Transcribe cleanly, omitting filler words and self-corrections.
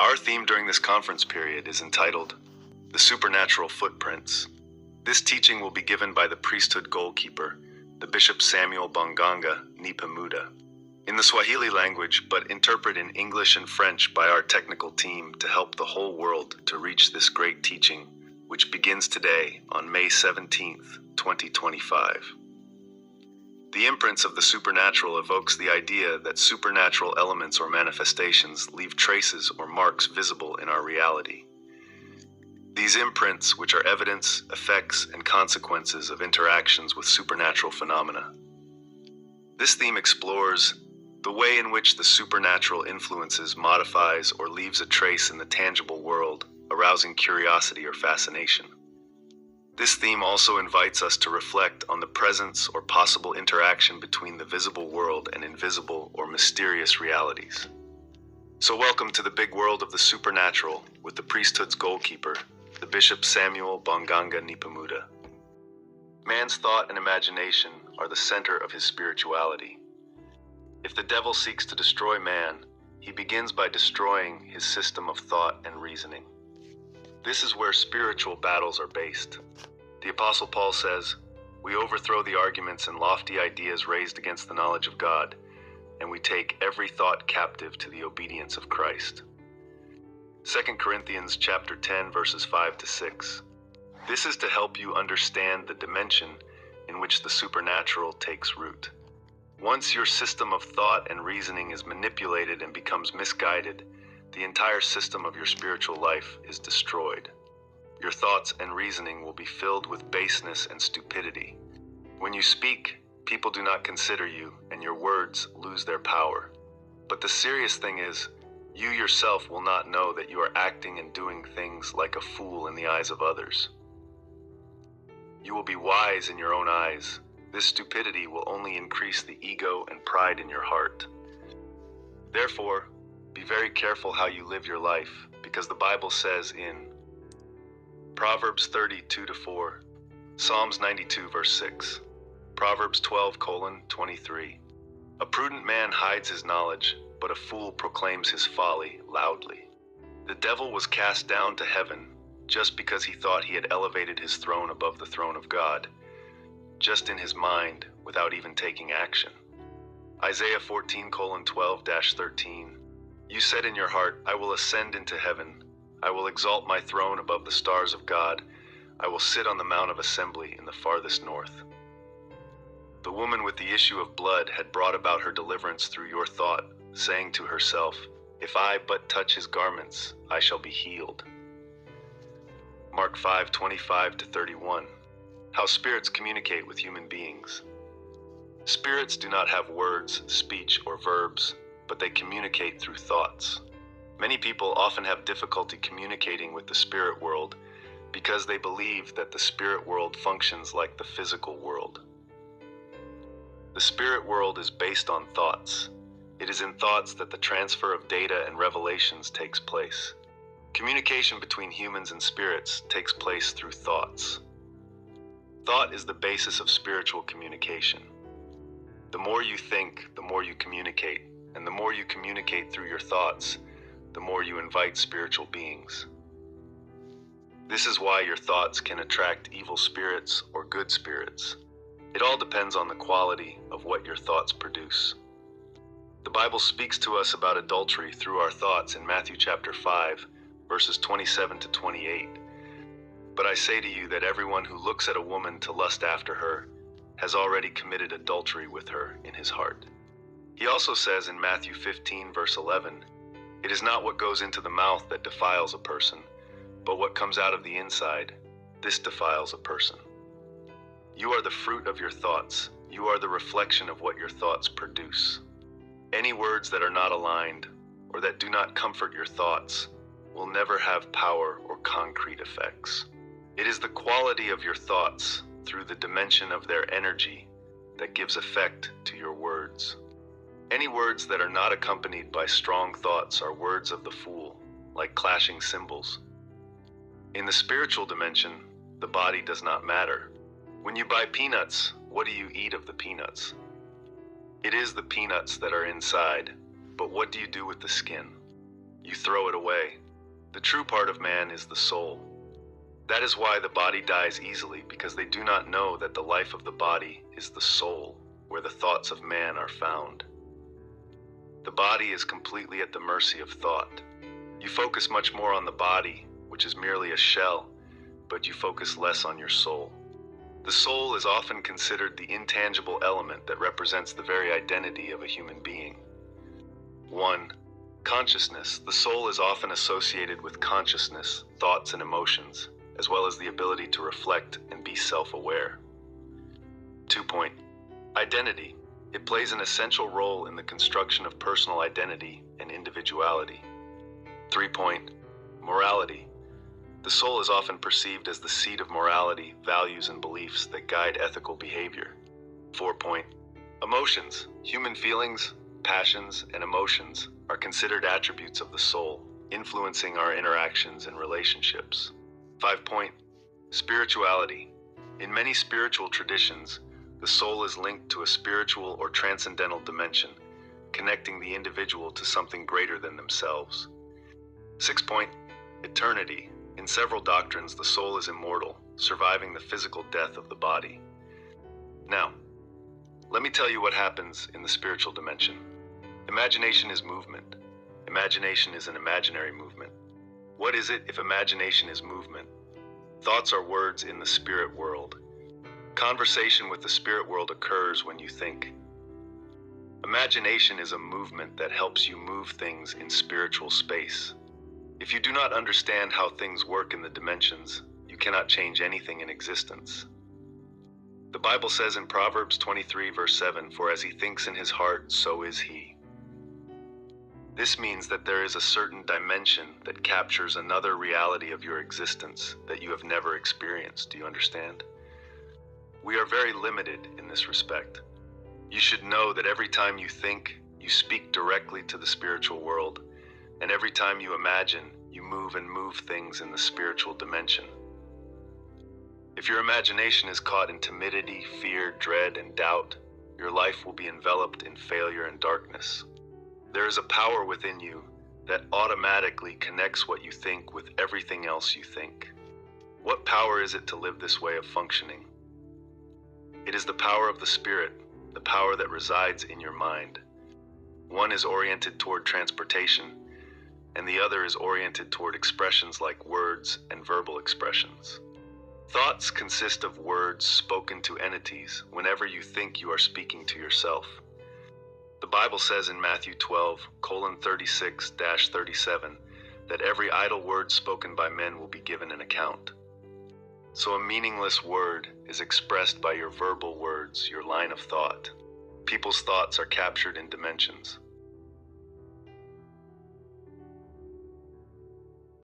Our theme during this conference period is entitled The Supernatural Footprints. This teaching will be given by the priesthood goalkeeper, the Bishop Samuel Bonganga Nipamuda, in the Swahili language, but interpret in English and French by our technical team to help the whole world to reach this great teaching, which begins today on May 17th, 2025. The imprints of the supernatural evokes the idea that supernatural elements or manifestations leave traces or marks visible in our reality. These imprints, which are evidence, effects, and consequences of interactions with supernatural phenomena. This theme explores the way in which the supernatural influences, modifies, or leaves a trace in the tangible world, arousing curiosity or fascination. This theme also invites us to reflect on the presence or possible interaction between the visible world and invisible or mysterious realities. So welcome to the big world of the supernatural with the priesthood's goalkeeper, the Bishop Samuel Bonganga Nipamuda. Man's thought and imagination are the center of his spirituality. If the devil seeks to destroy man, he begins by destroying his system of thought and reasoning. This is where spiritual battles are based. The Apostle Paul says, "We overthrow the arguments and lofty ideas raised against the knowledge of God, and we take every thought captive to the obedience of Christ." 2 Corinthians chapter 10, verses 5 to 6. This is to help you understand the dimension in which the supernatural takes root. Once your system of thought and reasoning is manipulated and becomes misguided, the entire system of your spiritual life is destroyed. Your thoughts and reasoning will be filled with baseness and stupidity. When you speak, people do not consider you, and your words lose their power. But the serious thing is, you yourself will not know that you are acting and doing things like a fool in the eyes of others. You will be wise in your own eyes. This stupidity will only increase the ego and pride in your heart. Therefore, be very careful how you live your life, because the Bible says in Proverbs 32-4, Psalms 92 verse 6, Proverbs 12:23, a prudent man hides his knowledge, but a fool proclaims his folly loudly. The devil was cast down to heaven just because he thought he had elevated his throne above the throne of God, just in his mind without even taking action. Isaiah 14:12-13, you said in your heart, I will ascend into heaven. I will exalt my throne above the stars of God. I will sit on the Mount of Assembly in the farthest north. The woman with the issue of blood had brought about her deliverance through your thought, saying to herself, if I but touch his garments, I shall be healed. Mark 5:25-31. How spirits communicate with human beings. Spirits do not have words, speech, or verbs, but they communicate through thoughts. Many people often have difficulty communicating with the spirit world because they believe that the spirit world functions like the physical world. The spirit world is based on thoughts. It is in thoughts that the transfer of data and revelations takes place. Communication between humans and spirits takes place through thoughts. Thought is the basis of spiritual communication. The more you think, the more you communicate, and the more you communicate through your thoughts, the more you invite spiritual beings. This is why your thoughts can attract evil spirits or good spirits. It all depends on the quality of what your thoughts produce. The Bible speaks to us about adultery through our thoughts in Matthew chapter 5, verses 27-28. But I say to you that everyone who looks at a woman to lust after her has already committed adultery with her in his heart. He also says in Matthew 15, verse 11, it is not what goes into the mouth that defiles a person, but what comes out of the inside, this defiles a person. You are the fruit of your thoughts. You are the reflection of what your thoughts produce. Any words that are not aligned or that do not comfort your thoughts will never have power or concrete effects. It is the quality of your thoughts through the dimension of their energy that gives effect to your words. Any words that are not accompanied by strong thoughts are words of the fool, like clashing cymbals. In the spiritual dimension, the body does not matter. When you buy peanuts, what do you eat of the peanuts? It is the peanuts that are inside, but what do you do with the skin? You throw it away. The true part of man is the soul. That is why the body dies easily, because they do not know that the life of the body is the soul, where the thoughts of man are found. The body is completely at the mercy of thought. You focus much more on the body, which is merely a shell, but you focus less on your soul. The soul is often considered the intangible element that represents the very identity of a human being. 1. Consciousness. The soul is often associated with consciousness, thoughts, and emotions, as well as the ability to reflect and be self-aware. 2. Identity. It plays an essential role in the construction of personal identity and individuality. 3. Morality. The soul is often perceived as the seat of morality, values, and beliefs that guide ethical behavior. 4. Emotions. Human feelings, passions, and emotions are considered attributes of the soul, influencing our interactions and relationships. 5. Spirituality. In many spiritual traditions, the soul is linked to a spiritual or transcendental dimension, connecting the individual to something greater than themselves. 6. Eternity. In several doctrines, the soul is immortal, surviving the physical death of the body. Now, let me tell you what happens in the spiritual dimension. Imagination is movement. Imagination is an imaginary movement. What is it if imagination is movement? Thoughts are words in the spirit world. Conversation with the spirit world occurs when you think. Imagination is a movement that helps you move things in spiritual space. If you do not understand how things work in the dimensions, you cannot change anything in existence. The Bible says in Proverbs 23 verse 7, "For as he thinks in his heart, so is he." This means that there is a certain dimension that captures another reality of your existence that you have never experienced. Do you understand? We are very limited in this respect. You should know that every time you think, you speak directly to the spiritual world, and every time you imagine, you move things in the spiritual dimension. If your imagination is caught in timidity, fear, dread, and doubt, your life will be enveloped in failure and darkness. There is a power within you that automatically connects what you think with everything else you think. What power is it to live this way of functioning? It is the power of the Spirit, the power that resides in your mind. One is oriented toward transportation, and the other is oriented toward expressions like words and verbal expressions. Thoughts consist of words spoken to entities whenever you think you are speaking to yourself. The Bible says in Matthew 12:36-37 that every idle word spoken by men will be given an account. So a meaningless word is expressed by your verbal words, your line of thought. People's thoughts are captured in dimensions.